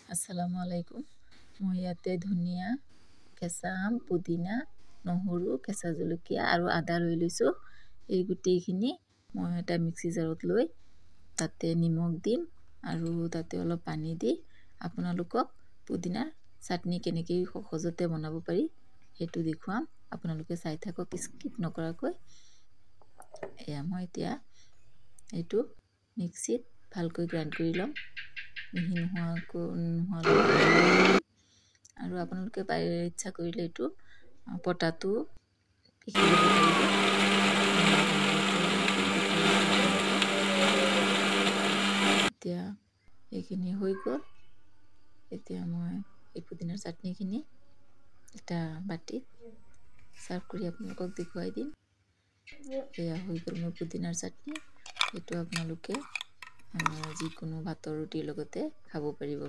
আসসালামু আলাইকুম। মই ইয়াতে ধনিয়া, কেঁচা আম, পুদিনা, নহৰু, কেঁচা জলকীয়া আৰু আদা লৈ লৈছোঁ। এই গোটেইখিনি মই এটা মিক্সি জাৰত লৈ তাতে নিমখ দিম আৰু তাতে অলপ পানী দি আপোনালোকক পুদিনাৰ চাটনি কেনেকৈ সহজতে বনাব পাৰি সেইটো দেখুৱাম। আপোনালোকে চাই থাকক স্কিপ নকৰাকৈ। এয়া মই এতিয়া এইটো মিক্সিত ভালকৈ গ্ৰাইণ্ড কৰি ল'ম। মিহি নোহোৱালৈ আৰু আপোনালোকে ইচ্ছা কৰিলে এইটো পটাটো পিচি ল'ব পাৰিব। এতিয়া এইখিনি হৈ গ'ল। এতিয়া মই এই পুদিনাৰ চাটনিখিনি এটা বাটিত চাৰ্ভ কৰি আপোনালোকক দেখুৱাই দিম। এয়া হৈ গ'ল মোৰ পুদিনাৰ চাটনি। এইটো আপোনালোকে যিকোনো ভাতৰ ৰুটিৰ লগতে খাব পাৰিব।